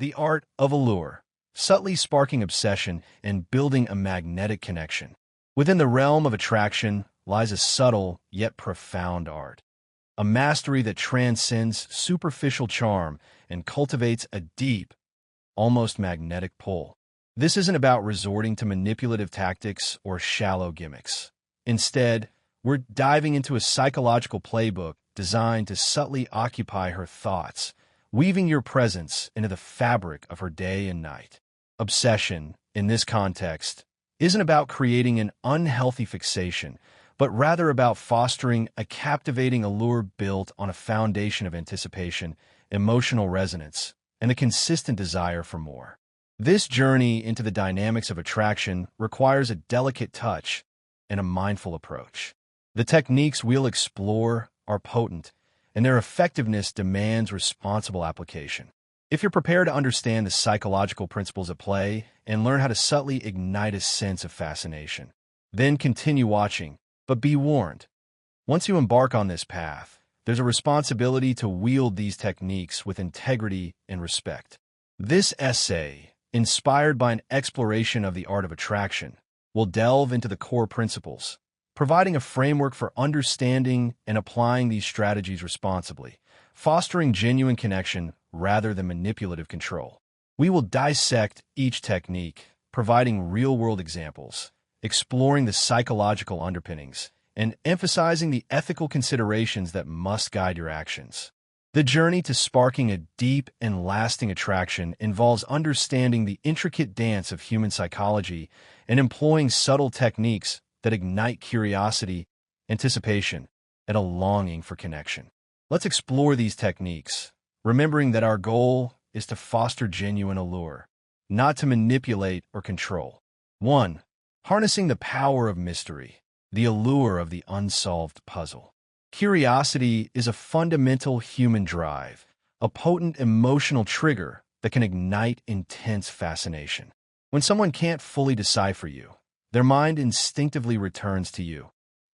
The art of allure, subtly sparking obsession and building a magnetic connection. Within the realm of attraction lies a subtle yet profound art, a mastery that transcends superficial charm and cultivates a deep, almost magnetic pull. This isn't about resorting to manipulative tactics or shallow gimmicks. Instead, we're diving into a psychological playbook designed to subtly occupy her thoughts, weaving your presence into the fabric of her day and night. Obsession, in this context, isn't about creating an unhealthy fixation, but rather about fostering a captivating allure built on a foundation of anticipation, emotional resonance, and a consistent desire for more. This journey into the dynamics of attraction requires a delicate touch and a mindful approach. The techniques we'll explore are potent, and their effectiveness demands responsible application. If you're prepared to understand the psychological principles at play and learn how to subtly ignite a sense of fascination, then continue watching, but be warned. Once you embark on this path, there's a responsibility to wield these techniques with integrity and respect. This essay, inspired by an exploration of the art of attraction, will delve into the core principles, providing a framework for understanding and applying these strategies responsibly, fostering genuine connection rather than manipulative control. We will dissect each technique, providing real-world examples, exploring the psychological underpinnings, and emphasizing the ethical considerations that must guide your actions. The journey to sparking a deep and lasting attraction involves understanding the intricate dance of human psychology and employing subtle techniques that ignite curiosity, anticipation, and a longing for connection. Let's explore these techniques, remembering that our goal is to foster genuine allure, not to manipulate or control. 1. Harnessing the power of mystery, the allure of the unsolved puzzle. Curiosity is a fundamental human drive, a potent emotional trigger that can ignite intense fascination. When someone can't fully decipher you, their mind instinctively returns to you,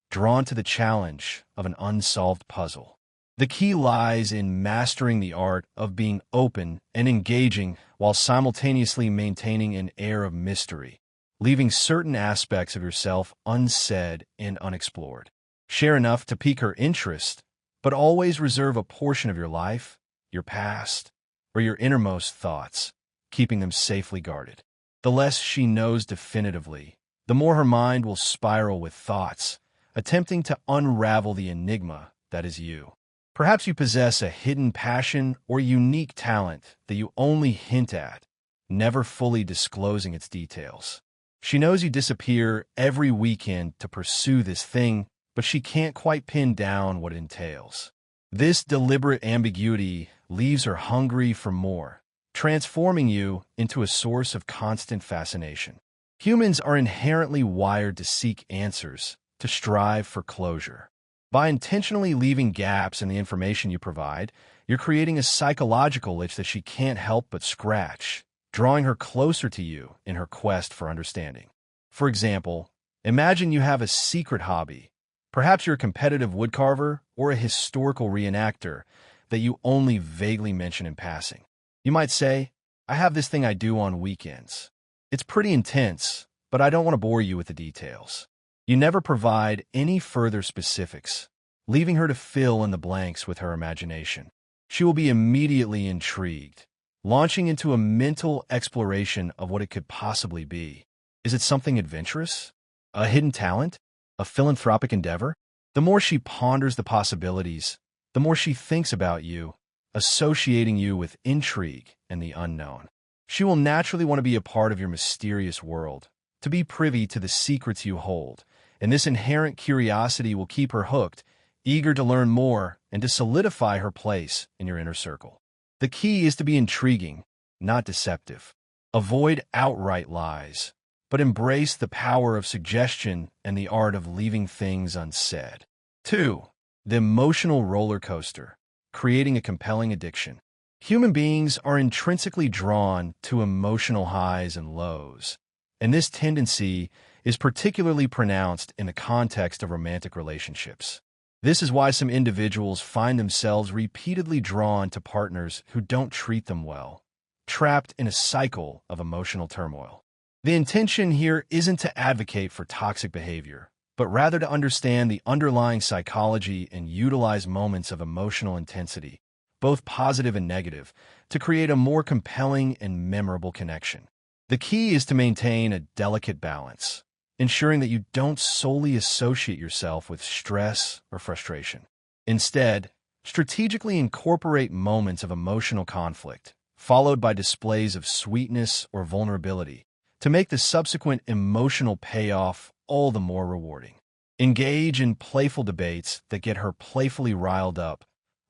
drawn to the challenge of an unsolved puzzle. The key lies in mastering the art of being open and engaging while simultaneously maintaining an air of mystery, leaving certain aspects of yourself unsaid and unexplored. Share enough to pique her interest, but always reserve a portion of your life, your past, or your innermost thoughts, keeping them safely guarded. The less she knows definitively, the more her mind will spiral with thoughts, attempting to unravel the enigma that is you. Perhaps you possess a hidden passion or unique talent that you only hint at, never fully disclosing its details. She knows you disappear every weekend to pursue this thing, but she can't quite pin down what it entails. This deliberate ambiguity leaves her hungry for more, transforming you into a source of constant fascination. Humans are inherently wired to seek answers, to strive for closure. By intentionally leaving gaps in the information you provide, you're creating a psychological itch that she can't help but scratch, drawing her closer to you in her quest for understanding. For example, imagine you have a secret hobby. Perhaps you're a competitive woodcarver or a historical reenactor that you only vaguely mention in passing. You might say, "I have this thing I do on weekends. It's pretty intense, but I don't want to bore you with the details." You never provide any further specifics, leaving her to fill in the blanks with her imagination. She will be immediately intrigued, launching into a mental exploration of what it could possibly be. Is it something adventurous? A hidden talent? A philanthropic endeavor? The more she ponders the possibilities, the more she thinks about you, associating you with intrigue and the unknown. She will naturally want to be a part of your mysterious world, to be privy to the secrets you hold, and this inherent curiosity will keep her hooked, eager to learn more and to solidify her place in your inner circle. The key is to be intriguing, not deceptive. Avoid outright lies, but embrace the power of suggestion and the art of leaving things unsaid. 2. The emotional roller coaster, creating a compelling addiction. Human beings are intrinsically drawn to emotional highs and lows, and this tendency is particularly pronounced in the context of romantic relationships. This is why some individuals find themselves repeatedly drawn to partners who don't treat them well, trapped in a cycle of emotional turmoil. The intention here isn't to advocate for toxic behavior, but rather to understand the underlying psychology and utilize moments of emotional intensity, both positive and negative, to create a more compelling and memorable connection. The key is to maintain a delicate balance, ensuring that you don't solely associate yourself with stress or frustration. Instead, strategically incorporate moments of emotional conflict, followed by displays of sweetness or vulnerability, to make the subsequent emotional payoff all the more rewarding. Engage in playful debates that get her playfully riled up,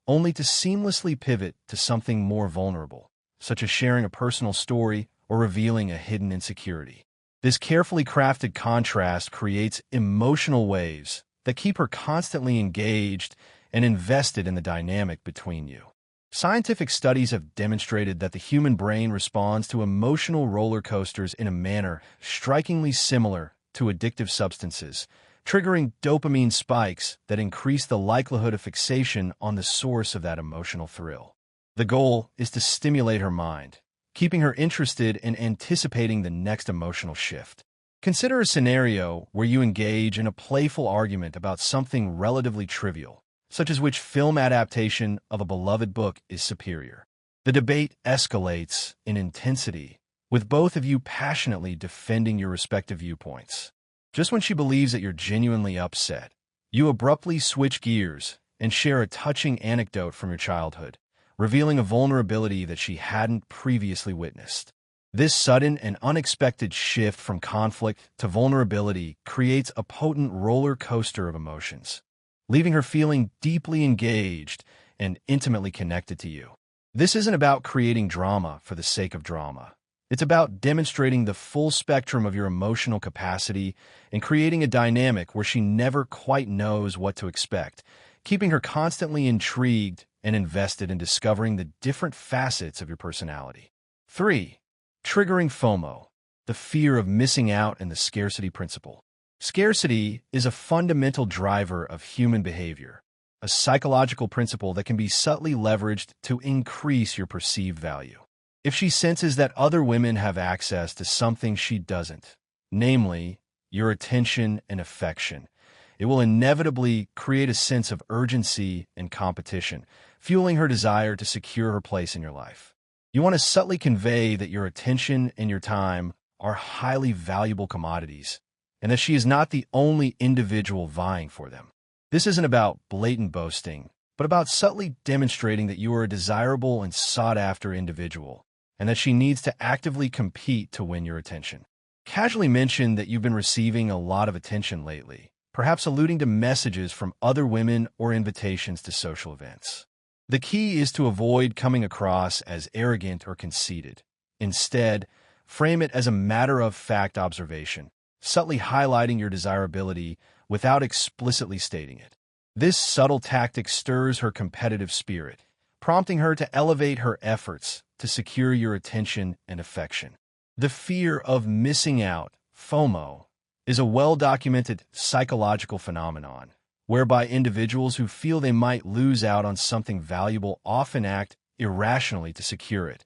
only to seamlessly pivot to something more vulnerable, such as sharing a personal story or revealing a hidden insecurity. This carefully crafted contrast creates emotional waves that keep her constantly engaged and invested in the dynamic between you. Scientific studies have demonstrated that the human brain responds to emotional roller coasters in a manner strikingly similar to addictive substances, triggering dopamine spikes that increase the likelihood of fixation on the source of that emotional thrill. The goal is to stimulate her mind, keeping her interested in anticipating the next emotional shift. Consider a scenario where you engage in a playful argument about something relatively trivial, such as which film adaptation of a beloved book is superior. The debate escalates in intensity, with both of you passionately defending your respective viewpoints. Just when she believes that you're genuinely upset, you abruptly switch gears and share a touching anecdote from your childhood, revealing a vulnerability that she hadn't previously witnessed. This sudden and unexpected shift from conflict to vulnerability creates a potent roller coaster of emotions, leaving her feeling deeply engaged and intimately connected to you. This isn't about creating drama for the sake of drama. It's about demonstrating the full spectrum of your emotional capacity and creating a dynamic where she never quite knows what to expect, keeping her constantly intrigued and invested in discovering the different facets of your personality. 3. Triggering FOMO, the fear of missing out and the scarcity principle. Scarcity is a fundamental driver of human behavior, a psychological principle that can be subtly leveraged to increase your perceived value. If she senses that other women have access to something she doesn't, namely, your attention and affection, it will inevitably create a sense of urgency and competition, fueling her desire to secure her place in your life. You want to subtly convey that your attention and your time are highly valuable commodities, and that she is not the only individual vying for them. This isn't about blatant boasting, but about subtly demonstrating that you are a desirable and sought-after individual, and that she needs to actively compete to win your attention. Casually mention that you've been receiving a lot of attention lately, perhaps alluding to messages from other women or invitations to social events. The key is to avoid coming across as arrogant or conceited. Instead, frame it as a matter-of-fact observation, subtly highlighting your desirability without explicitly stating it. This subtle tactic stirs her competitive spirit, prompting her to elevate her efforts to secure your attention and affection. The fear of missing out, FOMO, is a well-documented psychological phenomenon, whereby individuals who feel they might lose out on something valuable often act irrationally to secure it,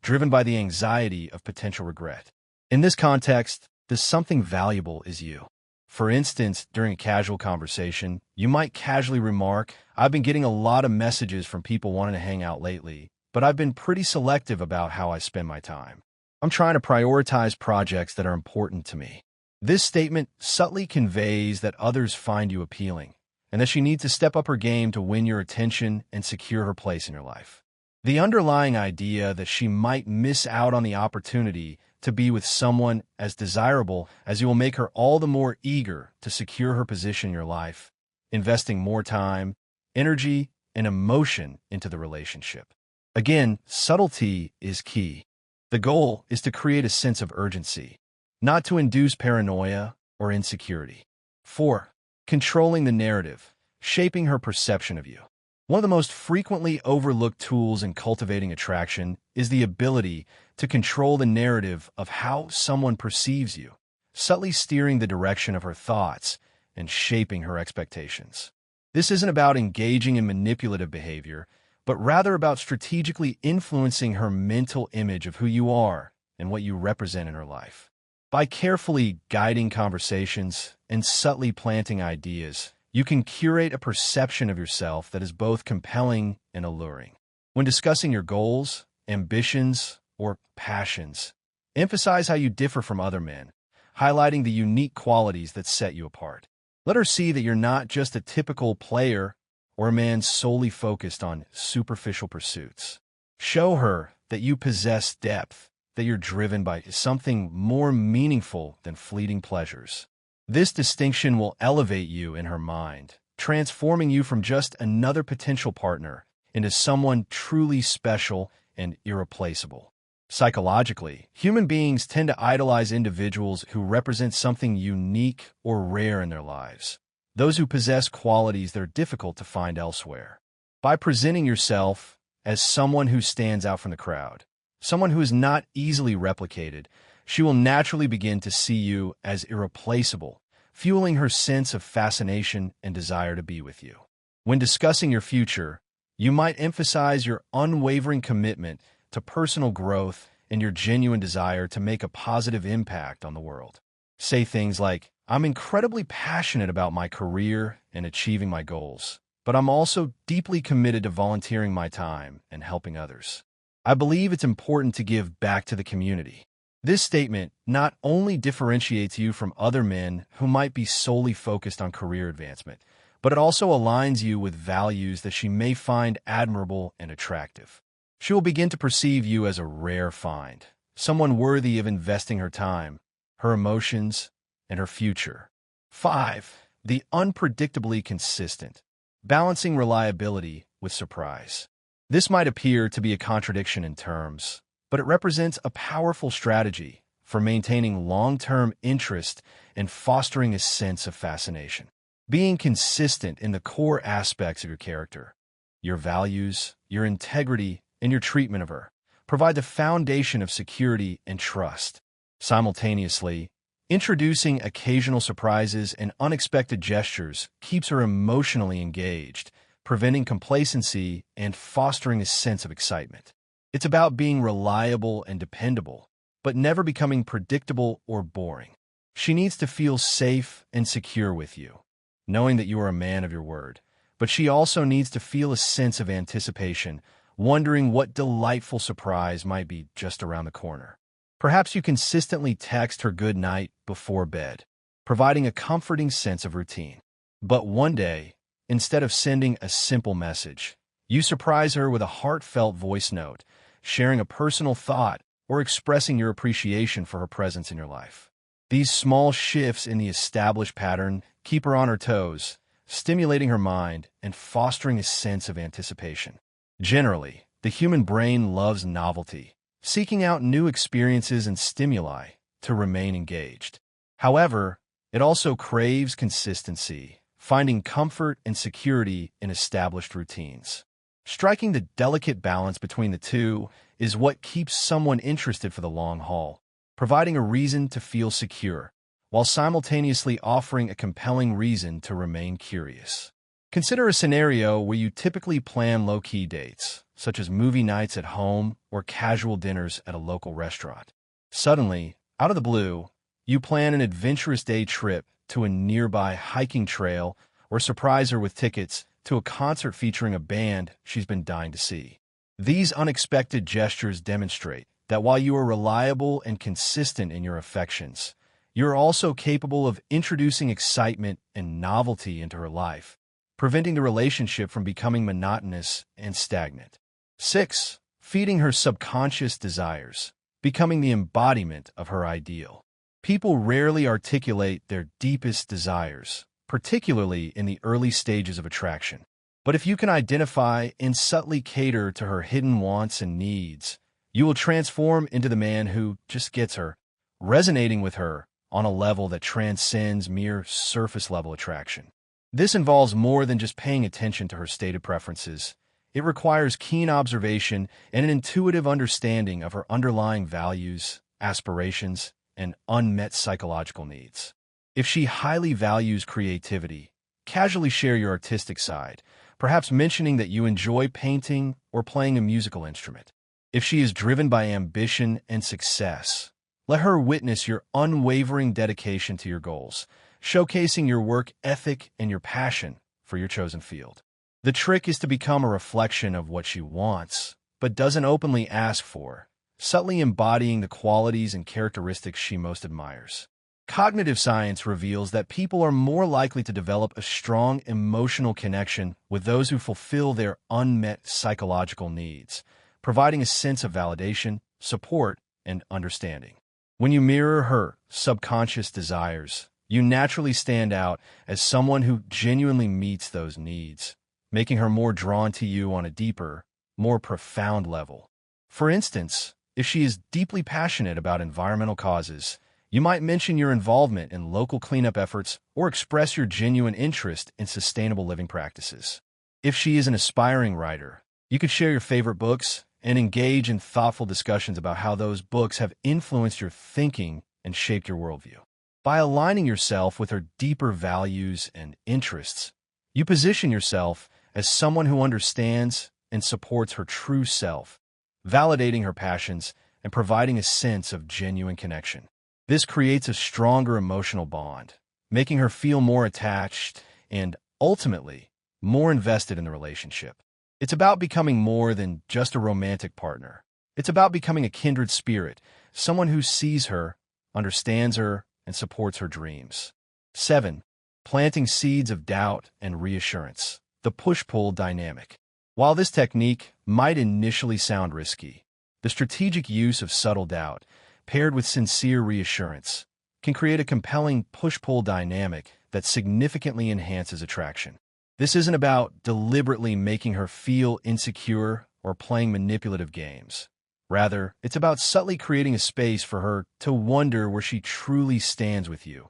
driven by the anxiety of potential regret. In this context, the something valuable is you. For instance, during a casual conversation, you might casually remark, "I've been getting a lot of messages from people wanting to hang out lately, but I've been pretty selective about how I spend my time. I'm trying to prioritize projects that are important to me." This statement subtly conveys that others find you appealing, and that she needs to step up her game to win your attention and secure her place in your life. The underlying idea that she might miss out on the opportunity to be with someone as desirable as you will make her all the more eager to secure her position in your life, investing more time, energy, and emotion into the relationship. Again, subtlety is key. The goal is to create a sense of urgency, not to induce paranoia or insecurity. 4. Controlling the narrative, shaping her perception of you. One of the most frequently overlooked tools in cultivating attraction is the ability to control the narrative of how someone perceives you, subtly steering the direction of her thoughts and shaping her expectations. This isn't about engaging in manipulative behavior, but rather about strategically influencing her mental image of who you are and what you represent in her life. By carefully guiding conversations and subtly planting ideas, you can curate a perception of yourself that is both compelling and alluring. When discussing your goals, ambitions, or passions, emphasize how you differ from other men, highlighting the unique qualities that set you apart. Let her see that you're not just a typical player or a man solely focused on superficial pursuits. Show her that you possess depth, that you're driven by something more meaningful than fleeting pleasures. This distinction will elevate you in her mind, transforming you from just another potential partner into someone truly special and irreplaceable. Psychologically, human beings tend to idolize individuals who represent something unique or rare in their lives, those who possess qualities that are difficult to find elsewhere. By presenting yourself as someone who stands out from the crowd, someone who is not easily replicated, she will naturally begin to see you as irreplaceable, fueling her sense of fascination and desire to be with you. When discussing your future, you might emphasize your unwavering commitment to personal growth and your genuine desire to make a positive impact on the world. Say things like, "I'm incredibly passionate about my career and achieving my goals, but I'm also deeply committed to volunteering my time and helping others. I believe it's important to give back to the community." This statement not only differentiates you from other men who might be solely focused on career advancement, but it also aligns you with values that she may find admirable and attractive. She will begin to perceive you as a rare find, someone worthy of investing her time, her emotions, and her future. 5. The unpredictably consistent, balancing reliability with surprise. This might appear to be a contradiction in terms, but it represents a powerful strategy for maintaining long-term interest and fostering a sense of fascination. Being consistent in the core aspects of your character, your values, your integrity, and your treatment of her provide the foundation of security and trust. Simultaneously, introducing occasional surprises and unexpected gestures keeps her emotionally engaged, preventing complacency and fostering a sense of excitement. It's about being reliable and dependable, but never becoming predictable or boring. She needs to feel safe and secure with you, knowing that you are a man of your word, but she also needs to feel a sense of anticipation, wondering what delightful surprise might be just around the corner. Perhaps you consistently text her good night before bed, providing a comforting sense of routine. But one day, instead of sending a simple message, you surprise her with a heartfelt voice note, sharing a personal thought, or expressing your appreciation for her presence in your life. These small shifts in the established pattern keep her on her toes, stimulating her mind and fostering a sense of anticipation. Generally, the human brain loves novelty, seeking out new experiences and stimuli to remain engaged. However, it also craves consistency, finding comfort and security in established routines. Striking the delicate balance between the two is what keeps someone interested for the long haul, providing a reason to feel secure, while simultaneously offering a compelling reason to remain curious. Consider a scenario where you typically plan low-key dates, such as movie nights at home or casual dinners at a local restaurant. Suddenly, out of the blue, you plan an adventurous day trip to a nearby hiking trail or surprise her with tickets to a concert featuring a band she's been dying to see. These unexpected gestures demonstrate that while you are reliable and consistent in your affections, you are also capable of introducing excitement and novelty into her life, preventing the relationship from becoming monotonous and stagnant. 6. Feeding her subconscious desires, becoming the embodiment of her ideal. People rarely articulate their deepest desires, particularly in the early stages of attraction. But if you can identify and subtly cater to her hidden wants and needs, you will transform into the man who just gets her, resonating with her on a level that transcends mere surface-level attraction. This involves more than just paying attention to her stated preferences. It requires keen observation and an intuitive understanding of her underlying values, aspirations, and unmet psychological needs. If she highly values creativity, casually share your artistic side, perhaps mentioning that you enjoy painting or playing a musical instrument. If she is driven by ambition and success, let her witness your unwavering dedication to your goals, showcasing your work ethic and your passion for your chosen field. The trick is to become a reflection of what she wants, but doesn't openly ask for, subtly embodying the qualities and characteristics she most admires. Cognitive science reveals that people are more likely to develop a strong emotional connection with those who fulfill their unmet psychological needs, providing a sense of validation, support, and understanding. When you mirror her subconscious desires, you naturally stand out as someone who genuinely meets those needs, making her more drawn to you on a deeper, more profound level. For instance, if she is deeply passionate about environmental causes, you might mention your involvement in local cleanup efforts or express your genuine interest in sustainable living practices. If she is an aspiring writer, you could share your favorite books and engage in thoughtful discussions about how those books have influenced your thinking and shaped your worldview. By aligning yourself with her deeper values and interests, you position yourself as someone who understands and supports her true self, validating her passions and providing a sense of genuine connection. This creates a stronger emotional bond, making her feel more attached and, ultimately, more invested in the relationship. It's about becoming more than just a romantic partner. It's about becoming a kindred spirit, someone who sees her, understands her, and supports her dreams. 7. Planting seeds of doubt and reassurance. The push-pull dynamic. While this technique might initially sound risky, the strategic use of subtle doubt, paired with sincere reassurance, can create a compelling push-pull dynamic that significantly enhances attraction. This isn't about deliberately making her feel insecure or playing manipulative games. Rather, it's about subtly creating a space for her to wonder where she truly stands with you,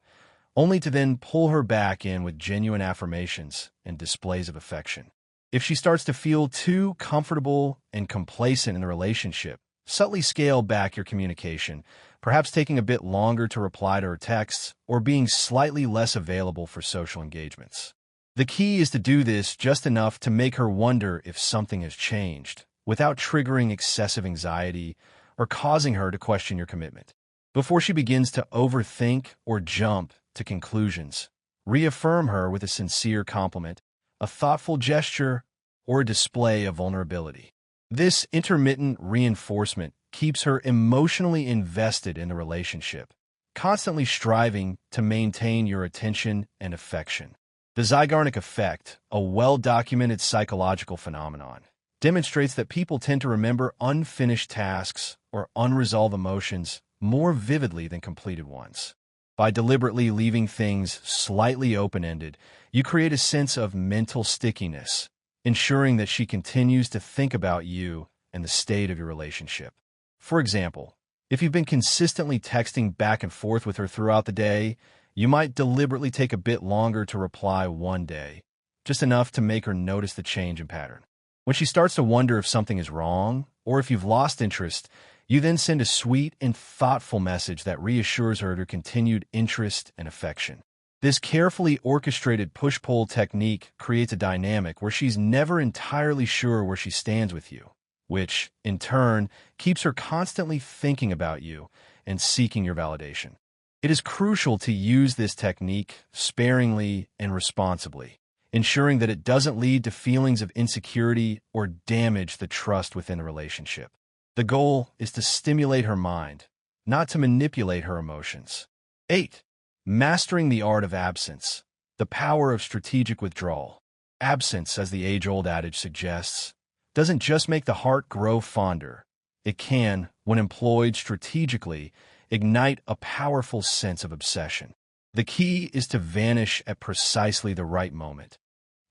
only to then pull her back in with genuine affirmations and displays of affection. If she starts to feel too comfortable and complacent in the relationship, subtly scale back your communication, perhaps taking a bit longer to reply to her texts or being slightly less available for social engagements. The key is to do this just enough to make her wonder if something has changed, without triggering excessive anxiety or causing her to question your commitment. Before she begins to overthink or jump to conclusions, reaffirm her with a sincere compliment, a thoughtful gesture, or a display of vulnerability. This intermittent reinforcement keeps her emotionally invested in the relationship, constantly striving to maintain your attention and affection. The Zeigarnik effect, a well-documented psychological phenomenon, demonstrates that people tend to remember unfinished tasks or unresolved emotions more vividly than completed ones. By deliberately leaving things slightly open-ended, you create a sense of mental stickiness, ensuring that she continues to think about you and the state of your relationship. For example, if you've been consistently texting back and forth with her throughout the day, you might deliberately take a bit longer to reply one day, just enough to make her notice the change in pattern. When she starts to wonder if something is wrong, or if you've lost interest, you then send a sweet and thoughtful message that reassures her of your continued interest and affection. This carefully orchestrated push-pull technique creates a dynamic where she's never entirely sure where she stands with you, which, in turn, keeps her constantly thinking about you and seeking your validation. It is crucial to use this technique sparingly and responsibly, ensuring that it doesn't lead to feelings of insecurity or damage the trust within the relationship. The goal is to stimulate her mind, not to manipulate her emotions. 8. Mastering the art of absence, the power of strategic withdrawal. Absence, as the age-old adage suggests, doesn't just make the heart grow fonder. It can, when employed strategically, ignite a powerful sense of obsession. The key is to vanish at precisely the right moment,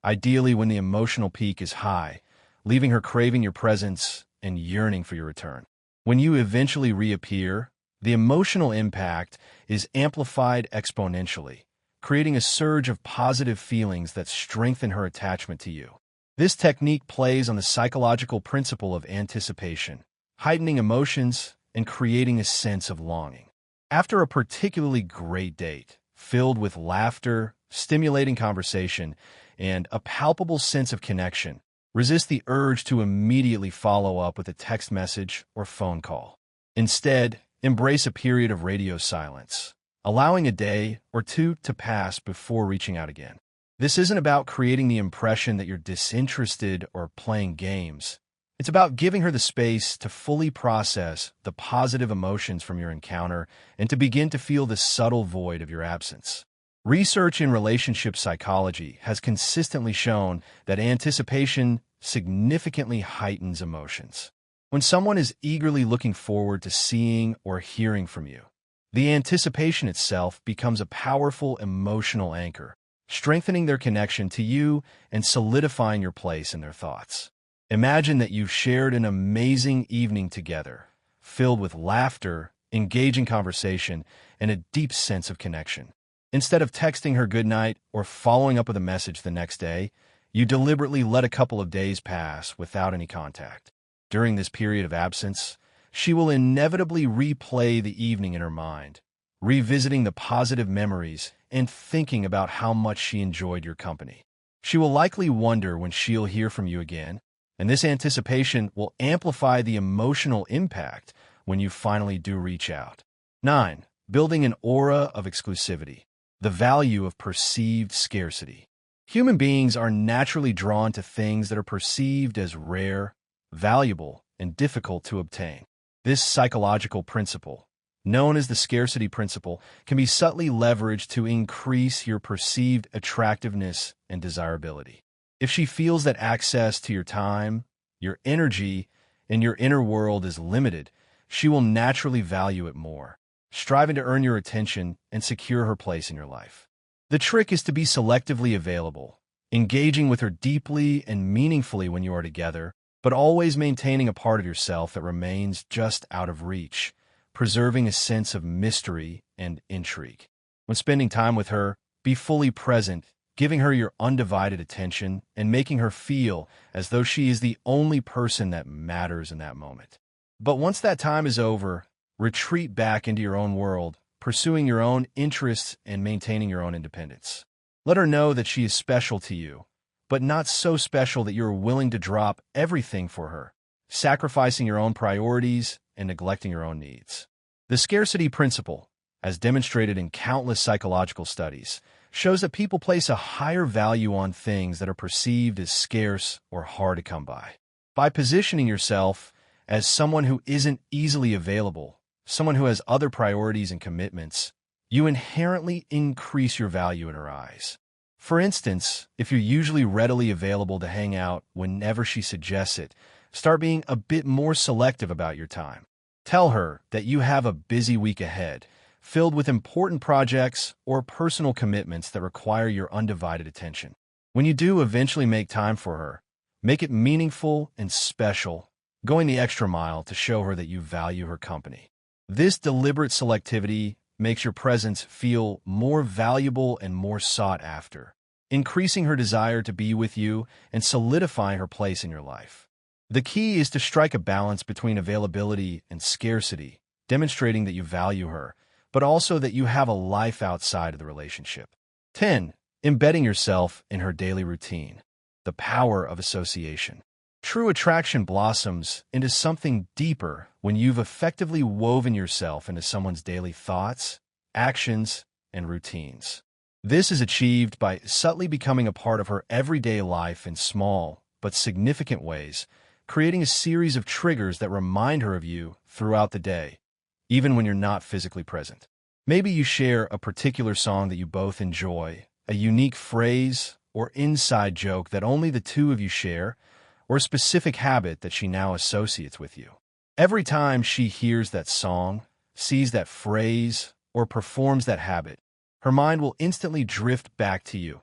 ideally when the emotional peak is high, leaving her craving your presence and yearning for your return. When you eventually reappear, the emotional impact is amplified exponentially, creating a surge of positive feelings that strengthen her attachment to you. This technique plays on the psychological principle of anticipation, heightening emotions and creating a sense of longing. After a particularly great date, filled with laughter, stimulating conversation, and a palpable sense of connection, resist the urge to immediately follow up with a text message or phone call. Instead, embrace a period of radio silence, allowing a day or two to pass before reaching out again. This isn't about creating the impression that you're disinterested or playing games. It's about giving her the space to fully process the positive emotions from your encounter and to begin to feel the subtle void of your absence. Research in relationship psychology has consistently shown that anticipation significantly heightens emotions. When someone is eagerly looking forward to seeing or hearing from you, the anticipation itself becomes a powerful emotional anchor, strengthening their connection to you and solidifying your place in their thoughts. Imagine that you've shared an amazing evening together, filled with laughter, engaging conversation, and a deep sense of connection. Instead of texting her goodnight or following up with a message the next day, you deliberately let a couple of days pass without any contact. During this period of absence, she will inevitably replay the evening in her mind, revisiting the positive memories and thinking about how much she enjoyed your company. She will likely wonder when she'll hear from you again, and this anticipation will amplify the emotional impact when you finally do reach out. 9. Building an aura of exclusivity. The value of perceived scarcity. Human beings are naturally drawn to things that are perceived as rare, valuable, and difficult to obtain. This psychological principle, known as the scarcity principle, can be subtly leveraged to increase your perceived attractiveness and desirability. If she feels that access to your time, your energy, and your inner world is limited, she will naturally value it more, striving to earn your attention and secure her place in your life. The trick is to be selectively available, engaging with her deeply and meaningfully when you are together, but always maintaining a part of yourself that remains just out of reach, preserving a sense of mystery and intrigue. When spending time with her, be fully present, giving her your undivided attention and making her feel as though she is the only person that matters in that moment. But once that time is over, retreat back into your own world, pursuing your own interests and maintaining your own independence. Let her know that she is special to you, but not so special that you're willing to drop everything for her, sacrificing your own priorities and neglecting your own needs. The scarcity principle, as demonstrated in countless psychological studies, shows that people place a higher value on things that are perceived as scarce or hard to come by. By positioning yourself as someone who isn't easily available, someone who has other priorities and commitments, you inherently increase your value in her eyes. For instance, if you're usually readily available to hang out whenever she suggests it, start being a bit more selective about your time. Tell her that you have a busy week ahead, filled with important projects or personal commitments that require your undivided attention. When you do eventually make time for her, make it meaningful and special, going the extra mile to show her that you value her company. This deliberate selectivity makes your presence feel more valuable and more sought after, increasing her desire to be with you and solidifying her place in your life. The key is to strike a balance between availability and scarcity, demonstrating that you value her, but also that you have a life outside of the relationship. 10. Embedding yourself in her daily routine. The power of association. True attraction blossoms into something deeper when you've effectively woven yourself into someone's daily thoughts, actions, and routines. This is achieved by subtly becoming a part of her everyday life in small but significant ways, creating a series of triggers that remind her of you throughout the day, even when you're not physically present. Maybe you share a particular song that you both enjoy, a unique phrase or inside joke that only the two of you share, or a specific habit that she now associates with you. Every time she hears that song, sees that phrase, or performs that habit, her mind will instantly drift back to you,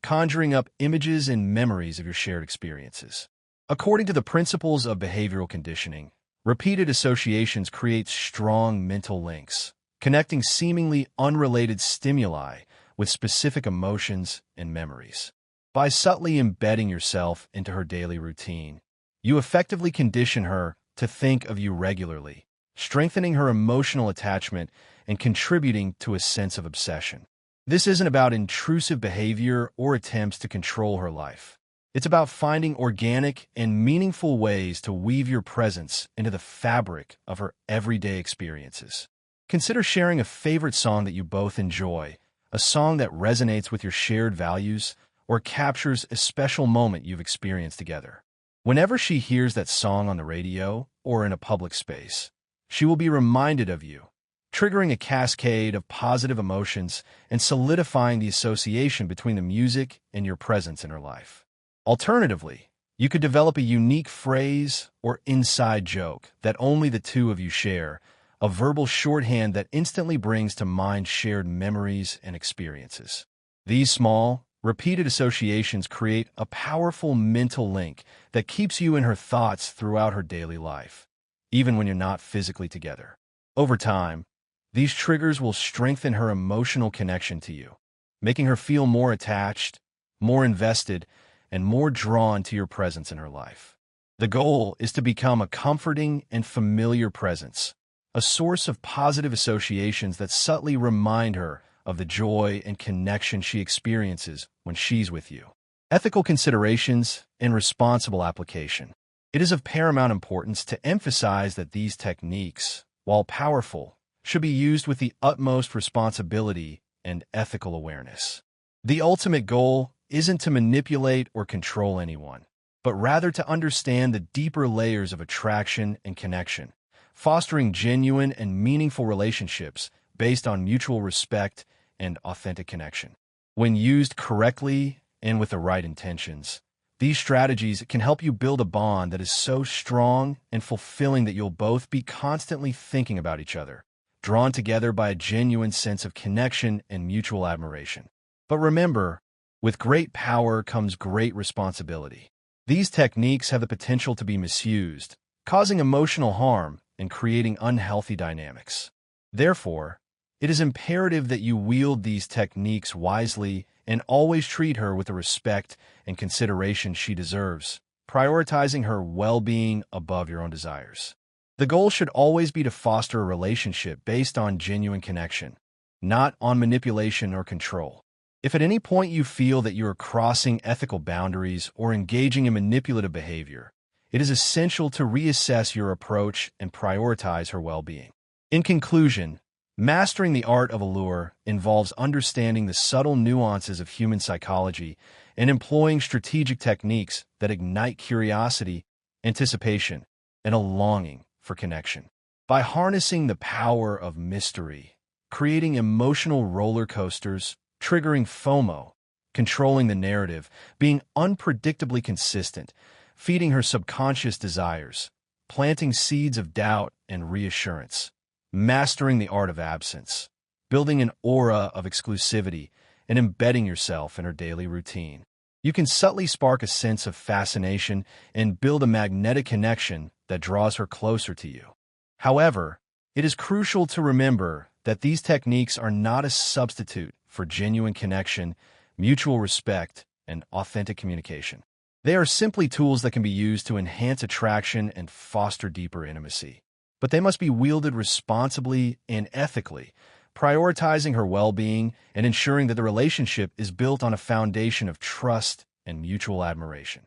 conjuring up images and memories of your shared experiences. According to the principles of behavioral conditioning, repeated associations create strong mental links, connecting seemingly unrelated stimuli with specific emotions and memories. By subtly embedding yourself into her daily routine, you effectively condition her to think of you regularly, strengthening her emotional attachment and contributing to a sense of obsession. This isn't about intrusive behavior or attempts to control her life. It's about finding organic and meaningful ways to weave your presence into the fabric of her everyday experiences. Consider sharing a favorite song that you both enjoy, a song that resonates with your shared values or captures a special moment you've experienced together. Whenever she hears that song on the radio or in a public space, she will be reminded of you, triggering a cascade of positive emotions and solidifying the association between the music and your presence in her life. Alternatively, you could develop a unique phrase or inside joke that only the two of you share, a verbal shorthand that instantly brings to mind shared memories and experiences. These small, repeated associations create a powerful mental link that keeps you in her thoughts throughout her daily life, even when you're not physically together. Over time, these triggers will strengthen her emotional connection to you, making her feel more attached, more invested, and more drawn to your presence in her life. The goal is to become a comforting and familiar presence, a source of positive associations that subtly remind her of the joy and connection she experiences when she's with you. Ethical considerations and responsible application. It is of paramount importance to emphasize that these techniques, while powerful, should be used with the utmost responsibility and ethical awareness. The ultimate goal isn't to manipulate or control anyone, but rather to understand the deeper layers of attraction and connection, fostering genuine and meaningful relationships based on mutual respect and authentic connection. When used correctly and with the right intentions, these strategies can help you build a bond that is so strong and fulfilling that you'll both be constantly thinking about each other, drawn together by a genuine sense of connection and mutual admiration. But remember, with great power comes great responsibility. These techniques have the potential to be misused, causing emotional harm and creating unhealthy dynamics. Therefore, it is imperative that you wield these techniques wisely and always treat her with the respect and consideration she deserves, prioritizing her well-being above your own desires. The goal should always be to foster a relationship based on genuine connection, not on manipulation or control. If at any point you feel that you are crossing ethical boundaries or engaging in manipulative behavior, it is essential to reassess your approach and prioritize her well-being. In conclusion, mastering the art of allure involves understanding the subtle nuances of human psychology and employing strategic techniques that ignite curiosity, anticipation, and a longing for connection. By harnessing the power of mystery, creating emotional roller coasters, triggering FOMO, controlling the narrative, being unpredictably consistent, feeding her subconscious desires, planting seeds of doubt and reassurance, mastering the art of absence, building an aura of exclusivity, and embedding yourself in her daily routine. You can subtly spark a sense of fascination and build a magnetic connection that draws her closer to you. However, it is crucial to remember that these techniques are not a substitute for genuine connection, mutual respect, and authentic communication. They are simply tools that can be used to enhance attraction and foster deeper intimacy. But they must be wielded responsibly and ethically, prioritizing her well-being and ensuring that the relationship is built on a foundation of trust and mutual admiration.